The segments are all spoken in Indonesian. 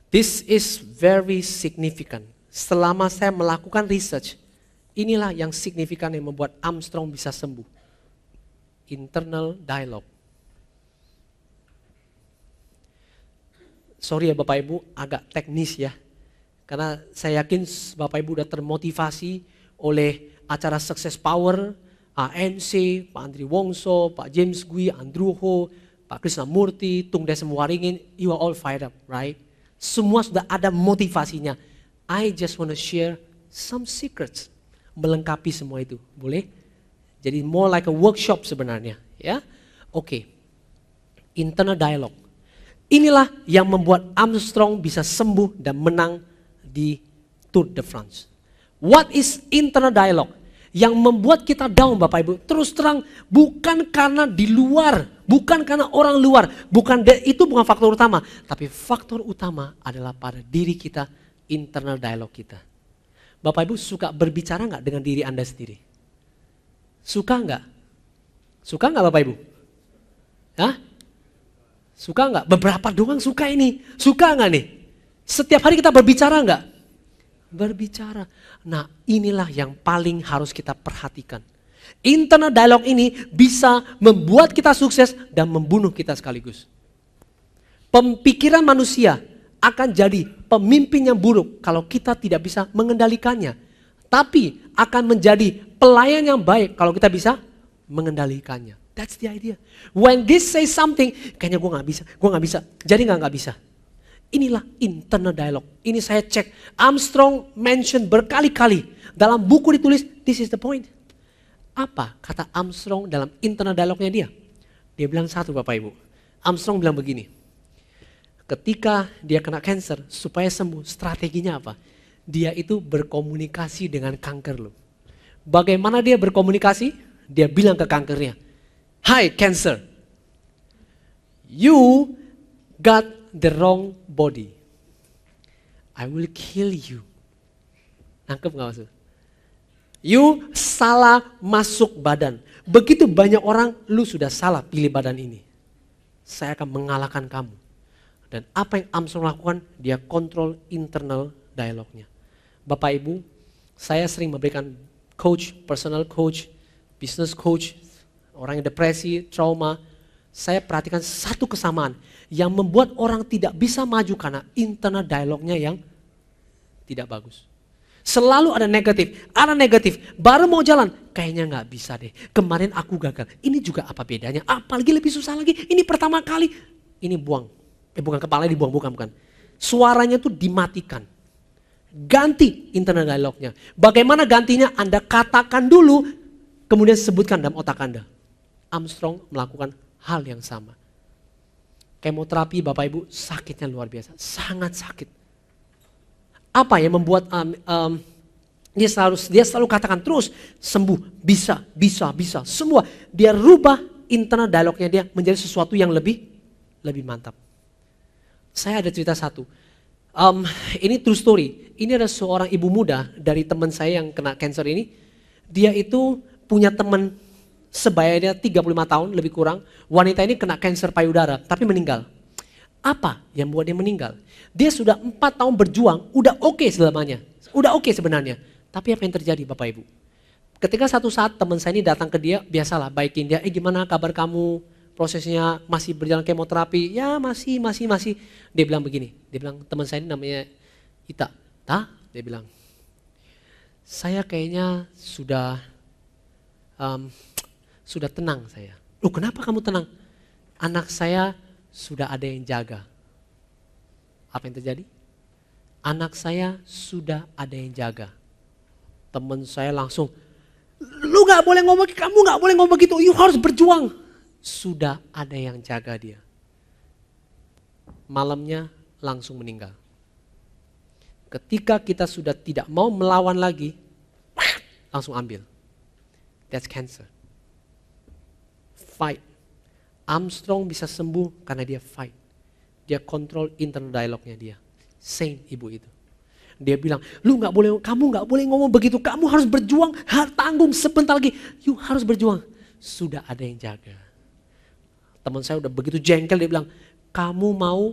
This is very significant. Selama saya melakukan research, inilah yang signifikan yang membuat Armstrong bisa sembuh. Internal dialogue. Sorry ya Bapak Ibu, agak teknis ya. Karena saya yakin Bapak Ibu sudah termotivasi oleh acara Success Power, ANC, Pak Andri Wongso, Pak James Gui, Andrew Ho, Pak Krishnamurti, Tung Desem Waringin, you are all fired up, right? Semua sudah ada motivasinya. I just want to share some secrets. Melengkapi semua itu, boleh? Jadi more like a workshop sebenarnya, ya. Oke. Internal dialogue. Inilah yang membuat Armstrong bisa sembuh dan menang di Tour de France. What is internal dialogue? Yang membuat kita down Bapak Ibu, terus terang bukan karena di luar, bukan karena orang luar, itu bukan faktor utama, tapi faktor utama adalah pada diri kita, internal dialogue kita. Bapak Ibu suka berbicara nggak dengan diri Anda sendiri? Suka nggak? Suka nggak Bapak Ibu? Hah? Suka nggak? Beberapa doang suka ini. Suka nggak nih? Setiap hari kita berbicara nggak? Berbicara. Nah inilah yang paling harus kita perhatikan. Internal dialogue ini bisa membuat kita sukses dan membunuh kita sekaligus. Pemikiran manusia akan jadi pemimpin yang buruk kalau kita tidak bisa mengendalikannya. Tapi akan menjadi pelayan yang baik kalau kita bisa mengendalikannya. That's the idea. When this say something, kayaknya gue gak bisa. Jadi gak bisa. Inilah internal dialogue. Ini saya cek. Armstrong mention berkali-kali. Dalam buku ditulis, this is the point. Apa kata Armstrong dalam internal dialogue-nya dia? Dia bilang satu Bapak Ibu. Armstrong bilang begini. Ketika dia kena cancer, supaya sembuh, strateginya apa? Dia itu berkomunikasi dengan kanker loh. Bagaimana dia berkomunikasi? Dia bilang ke kankernya, "Hi cancer, you got the wrong body. I will kill you." Nangkep gak maksud? You salah masuk badan. Begitu banyak orang, lu sudah salah pilih badan ini. Saya akan mengalahkan kamu. Dan apa yang Armstrong lakukan? Dia kontrol internal dialognya. Bapak Ibu, saya sering memberikan coach, personal coach, business coach, orang yang depresi, trauma. Saya perhatikan satu kesamaan yang membuat orang tidak bisa maju karena internal dialognya yang tidak bagus. Selalu ada negatif, baru mau jalan, kayaknya nggak bisa deh, kemarin aku gagal, ini juga apa bedanya, apalagi lebih susah lagi, ini pertama kali, ini buang, bukan kepalanya dibuang, bukan. Suaranya tuh dimatikan, ganti internal dialognya. Bagaimana gantinya? Anda katakan dulu, kemudian sebutkan dalam otak Anda. Armstrong melakukan hal yang sama. Kemoterapi Bapak Ibu sakitnya luar biasa, sangat sakit. Apa yang membuat dia selalu katakan terus sembuh, bisa, semua. Dia rubah internal dialognya dia menjadi sesuatu yang lebih mantap. Saya ada cerita satu, ini true story. Ini ada seorang ibu muda dari teman saya yang kena cancer ini. Dia itu punya teman sebayanya 35 tahun lebih kurang. Wanita ini kena cancer payudara tapi meninggal. Apa yang membuat dia meninggal? Dia sudah 4 tahun berjuang, udah oke selamanya. Udah oke sebenarnya. Tapi apa yang terjadi Bapak Ibu? Ketika satu saat teman saya ini datang ke dia, biasalah baikin dia, gimana kabar kamu? Prosesnya masih berjalan kemoterapi? Ya masih. Dia bilang begini, dia bilang teman saya ini namanya Ita. Dia bilang, saya kayaknya sudah tenang saya. Loh kenapa kamu tenang? Anak saya sudah ada yang jaga. Apa yang terjadi? Anak saya sudah ada yang jaga. Teman saya langsung, lu gak boleh ngomong, kamu gak boleh ngomong gitu, you harus berjuang. Sudah ada yang jaga dia. Malamnya langsung meninggal. Ketika kita sudah tidak mau melawan lagi, langsung ambil. That's cancer. Fight. Armstrong bisa sembuh karena dia fight. Dia kontrol internal dialognya dia. Saint ibu itu. Dia bilang, kamu gak boleh ngomong begitu. Kamu harus berjuang, tanggung sebentar lagi. You harus berjuang. Sudah ada yang jaga. Teman saya udah begitu jengkel, dia bilang, kamu mau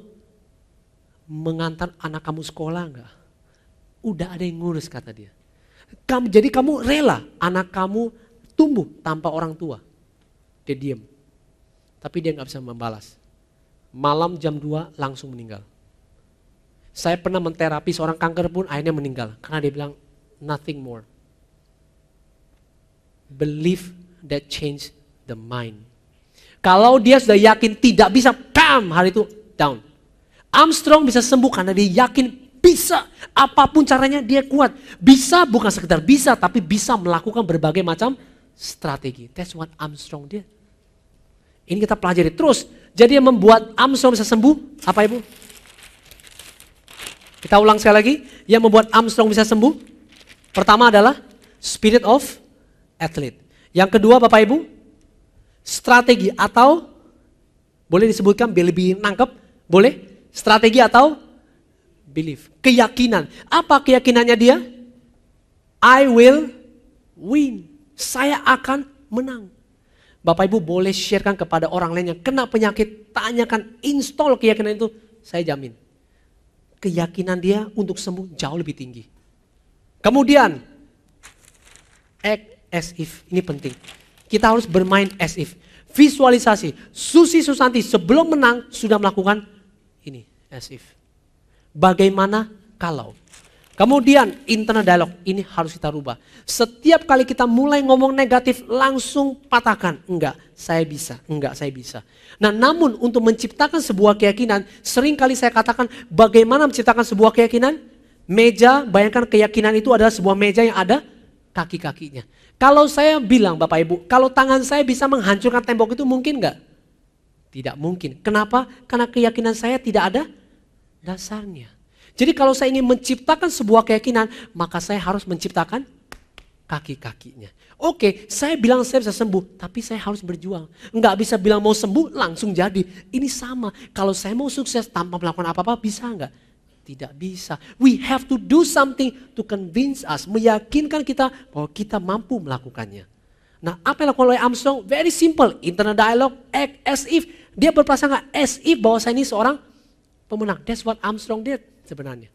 mengantar anak kamu sekolah enggak? Udah ada yang ngurus kata dia. Jadi kamu rela anak kamu tumbuh tanpa orang tua. Dia diam. Tapi dia nggak bisa membalas. Malam jam 2 langsung meninggal. Saya pernah menterapi seorang kanker pun akhirnya meninggal. Karena dia bilang nothing more. Belief that change the mind. Kalau dia sudah yakin tidak bisa, bam, hari itu down. Armstrong bisa sembuh karena dia yakin bisa. Apapun caranya dia kuat. Bisa bukan sekedar bisa, tapi bisa melakukan berbagai macam strategi. That's what Armstrong did. Ini kita pelajari terus. Jadi yang membuat Armstrong bisa sembuh, apa Ibu? Kita ulang sekali lagi. Yang membuat Armstrong bisa sembuh, pertama adalah spirit of athlete. Yang kedua Bapak Ibu, strategi atau, boleh disebutkan biar lebih nangkep, boleh? Strategi atau belief, keyakinan. Apa keyakinannya dia? I will win. Saya akan menang. Bapak Ibu boleh sharekan kepada orang lain yang kena penyakit, tanyakan, install keyakinan itu, saya jamin. Keyakinan dia untuk sembuh jauh lebih tinggi. Kemudian, act as if, ini penting. Kita harus bermain as if. Visualisasi. Susi Susanti sebelum menang sudah melakukan ini, as if. Bagaimana kalau? Kemudian internal dialog, ini harus kita rubah. Setiap kali kita mulai ngomong negatif langsung patahkan. Enggak, saya bisa. Enggak, saya bisa. Nah namun untuk menciptakan sebuah keyakinan, sering kali saya katakan bagaimana menciptakan sebuah keyakinan? Meja, bayangkan keyakinan itu adalah sebuah meja yang ada kaki-kakinya. Kalau saya bilang Bapak Ibu, kalau tangan saya bisa menghancurkan tembok itu mungkin enggak? Tidak mungkin. Kenapa? Karena keyakinan saya tidak ada dasarnya. Jadi kalau saya ingin menciptakan sebuah keyakinan, maka saya harus menciptakan kaki-kakinya. Oke, saya bilang saya bisa sembuh, tapi saya harus berjuang. Enggak bisa bilang mau sembuh, langsung jadi. Ini sama, kalau saya mau sukses tanpa melakukan apa-apa, bisa enggak? Tidak bisa. We have to do something to convince us, meyakinkan kita bahwa kita mampu melakukannya. Nah, apa yang dilakukan oleh Armstrong? Very simple, internal dialogue, act as if. Dia berprasangka as if bahwa saya ini seorang pemenang. That's what Armstrong did sebenarnya.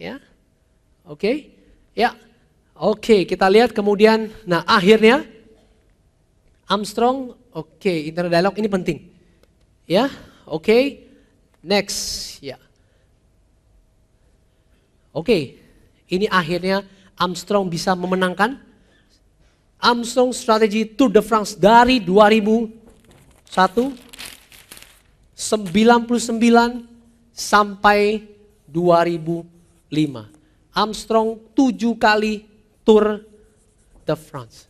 Ya. Oke. Ya. Oke, kita lihat kemudian, nah akhirnya Armstrong, internal dialogue ini penting. Ya. Oke. Next, ya. Oke. Ini akhirnya Armstrong bisa memenangkan Armstrong Strategy Tour de France dari 2001 99 sampai 2005. Armstrong 7 kali Tour de France.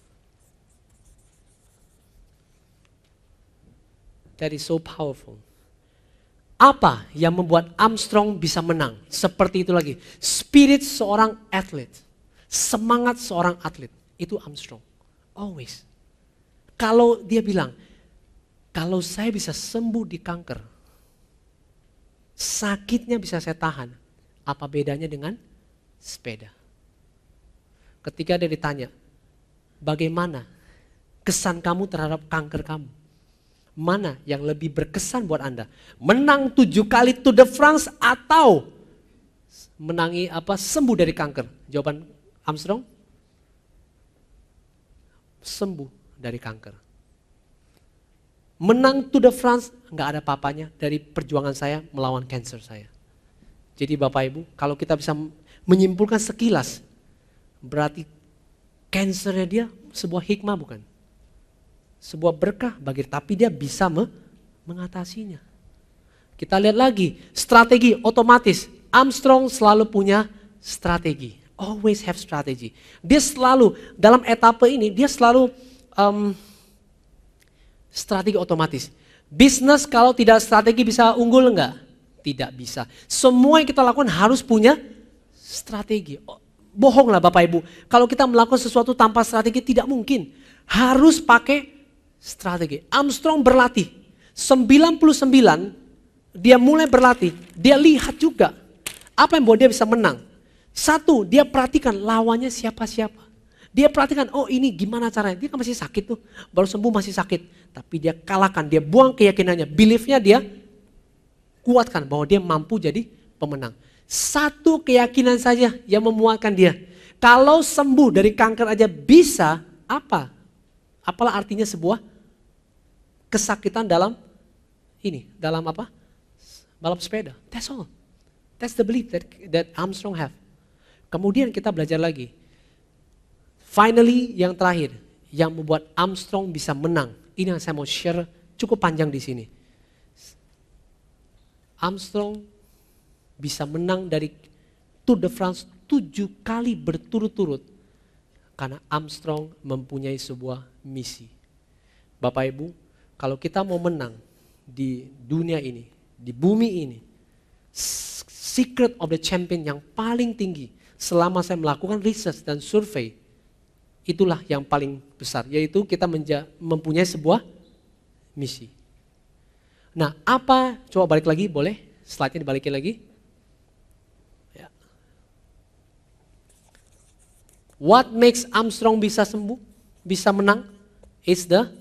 That is so powerful. Apa yang membuat Armstrong bisa menang? Seperti itu lagi. Spirit seorang atlet. Semangat seorang atlet. Itu Armstrong. Always. Kalau dia bilang, kalau saya bisa sembuh di kanker, sakitnya bisa saya tahan. Apa bedanya dengan sepeda? Ketika dia ditanya, bagaimana kesan kamu terhadap kanker kamu? Mana yang lebih berkesan buat Anda? Menang 7 kali Tour de France atau sembuh dari kanker? Jawaban Armstrong? Sembuh dari kanker. Menang Tour de France nggak ada apa-apanya dari perjuangan saya melawan kanker saya. Jadi Bapak Ibu, kalau kita bisa menyimpulkan sekilas, berarti kankernya dia sebuah hikmah bukan? Sebuah berkah bagi, tapi dia bisa mengatasinya. Kita lihat lagi, strategi otomatis. Armstrong selalu punya strategi. Always have strategy. Dia selalu, dalam etapa ini, dia selalu strategi otomatis. Bisnis kalau tidak strategi bisa unggul enggak? Tidak bisa. Semua yang kita lakukan harus punya strategi. Bohonglah Bapak Ibu. Kalau kita melakukan sesuatu tanpa strategi tidak mungkin. Harus pakai strategi. Armstrong berlatih. 99 dia mulai berlatih. Dia lihat juga apa yang membuat dia bisa menang. Satu, dia perhatikan lawannya siapa-siapa. Dia perhatikan, oh ini gimana caranya. Dia kan masih sakit tuh. Baru sembuh masih sakit. Tapi dia kalahkan, dia buang keyakinannya. Beliefnya dia kuatkan bahwa dia mampu jadi pemenang. Satu keyakinan saja yang memuatkan dia. Kalau sembuh dari kanker aja bisa, apa? Apalah artinya sebuah kesakitan dalam apa? Balap sepeda. That's all. That's the belief that Armstrong have. Kemudian kita belajar lagi. Finally, yang terakhir, yang membuat Armstrong bisa menang. Ini yang saya mau share cukup panjang di sini. Armstrong bisa menang dari Tour de France 7 kali berturut-turut karena Armstrong mempunyai sebuah misi. Bapak Ibu, kalau kita mau menang di dunia ini, di bumi ini, secret of the champion yang paling tinggi selama saya melakukan research dan survei, itulah yang paling besar, yaitu kita mempunyai sebuah misi. Nah, apa? Coba balik lagi, boleh? Slide-nya dibalikin lagi. Ya. What makes Armstrong bisa sembuh, bisa menang? It's the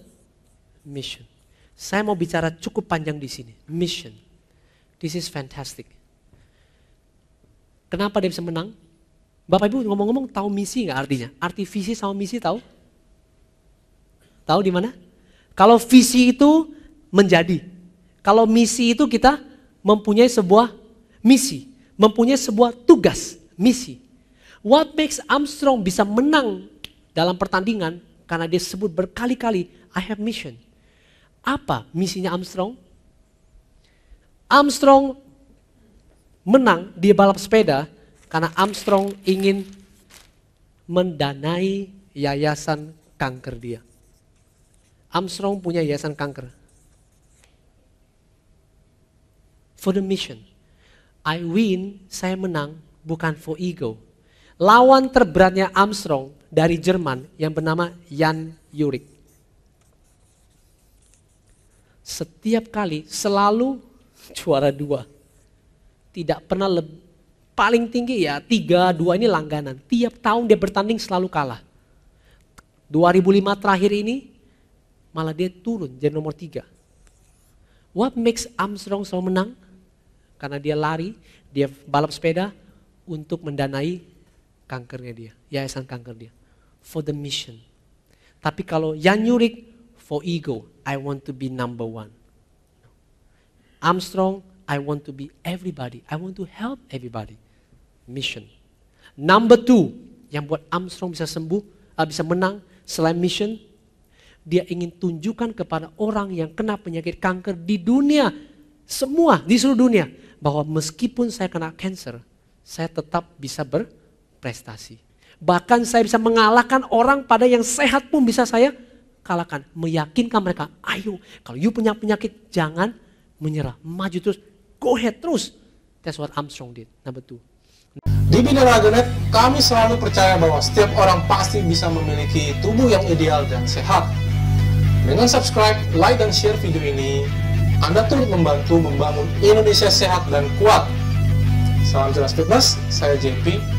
mission. Saya mau bicara cukup panjang di sini. Mission. This is fantastic. Kenapa dia bisa menang? Bapak Ibu ngomong-ngomong tahu misi nggak artinya? Arti visi sama misi tahu? Tahu di mana? Kalau visi itu menjadi. Kalau misi itu kita mempunyai sebuah misi, mempunyai sebuah tugas, misi. What makes Armstrong bisa menang dalam pertandingan? Karena dia sebut berkali-kali, I have mission. Apa misinya Armstrong? Armstrong menang di balap sepeda karena Armstrong ingin mendanai yayasan kanker dia. Armstrong punya yayasan kanker. For the mission. I win, saya menang, bukan for ego. Lawan terberatnya Armstrong dari Jerman yang bernama Jan Ullrich. Setiap kali selalu juara 2. Tidak pernah paling tinggi ya 3-2 ini langganan. Tiap tahun dia bertanding selalu kalah. 2005 terakhir ini malah dia turun jadi nomor 3. What makes Armstrong selalu menang? Karena dia lari, dia balap sepeda untuk mendanai kankernya dia, yayasan kanker dia. For the mission. Tapi kalau Jan Ullrich, for ego, I want to be number 1. Armstrong, I want to be everybody, I want to help everybody. Mission. Number 2, yang buat Armstrong bisa sembuh, bisa menang selain mission, dia ingin tunjukkan kepada orang yang kena penyakit kanker di dunia, semua di seluruh dunia, bahwa meskipun saya kena cancer, saya tetap bisa berprestasi. Bahkan saya bisa mengalahkan orang pada yang sehat pun bisa saya kalahkan. Meyakinkan mereka, ayo kalau you punya penyakit jangan menyerah, maju terus, go ahead terus. That's what Armstrong did. Number 2. Di Binaraga.net, kami selalu percaya bahwa setiap orang pasti bisa memiliki tubuh yang ideal dan sehat. Dengan subscribe, like, dan share video ini, Anda turut membantu membangun Indonesia sehat dan kuat. Salam Jelas Fitness, saya JP.